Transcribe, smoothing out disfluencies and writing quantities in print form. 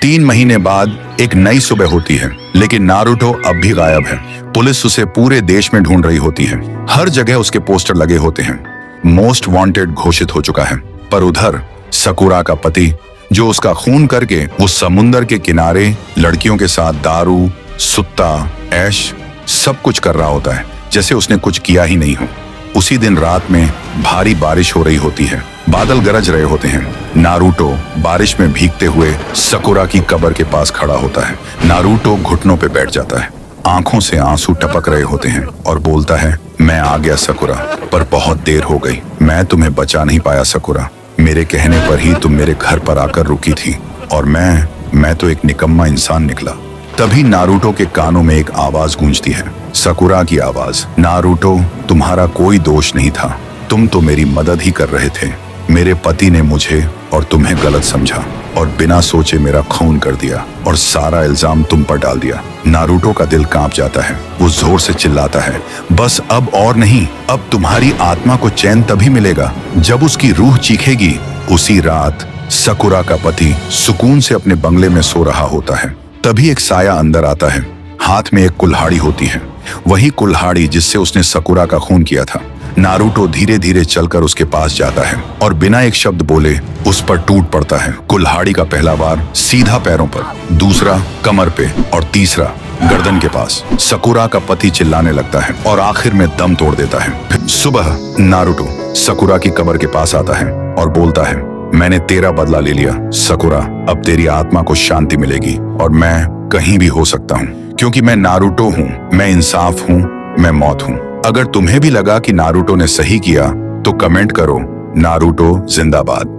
3 महीने बाद एक नई सुबह होती है, लेकिन नारुतो अब भी गायब है। पुलिस उसे पूरे देश में ढूंढ रही होती है। हर जगह उसके पोस्टर लगे होते हैं। मोस्ट वांटेड घोषित हो चुका है। पर उधर सकुरा का पति, जो उसका खून करके उस समुंदर के किनारे लड़कियों के साथ दारू, सुत्ता, ऐश सब कुछ कर रहा होता है, जैसे उसने कुछ किया ही नहीं हो। उसी दिन रात में भारी बारिश हो रही होती है। बादल गरज रहे होते हैं। नारुतो बारिश में भीगते हुए सकुरा की कब्र के पास खड़ा होता है। नारुतो घुटनों पे बैठ जाता है। आंखों से आंसू टपक रहे होते हैं और बोलता है, मैं आ गया सकुरा, पर बहुत देर हो गई। मैं तुम्हें बचा नहीं पाया सकुरा। मेरे कहने पर ही तुम मेरे घर पर आकर रुकी थी और मैं तो एक निकम्मा इंसान निकला। तभी नारुतो के कानों में एक आवाज गूंजती है, सकुरा की आवाज। नारुतो, तुम्हारा कोई दोष नहीं था। तुम तो मेरी मदद ही कर रहे थे। मेरे पति ने मुझे और तुम्हें गलत समझा और बिना सोचे मेरा खून कर दिया और सारा इल्जाम तुम पर डाल दिया। नारुतो का दिल कांप जाता है। वो जोर से चिल्लाता है, बस अब और नहीं। अब तुम्हारी आत्मा को चैन तभी मिलेगा जब उसकी रूह चीखेगी। उसी रात सकुरा का पति सुकून से अपने बंगले में सो रहा होता है। तभी एक साया अंदर आता है। हाथ में एक कुल्हाड़ी होती है, वही कुल्हाड़ी जिससे उसने सकुरा का खून किया था। नारुतो धीरे धीरे चलकर उसके पास जाता है और बिना एक शब्द बोले उस पर टूट पड़ता है। कुल्हाड़ी का पहला वार सीधा पैरों पर, दूसरा कमर पे और तीसरा गर्दन के पास। सकुरा का पति चिल्लाने लगता है और आखिर में दम तोड़ देता है। फिर सुबह नारुतो सकुरा की कब्र के पास आता है और बोलता है, मैंने तेरा बदला ले लिया सकुरा। अब तेरी आत्मा को शांति मिलेगी और मैं कहीं भी हो सकता हूँ, क्योंकि मैं नारुतो हूँ। मैं इंसाफ हूँ, मैं मौत हूँ। अगर तुम्हें भी लगा कि नारुतो ने सही किया तो कमेंट करो, नारुतो जिंदाबाद।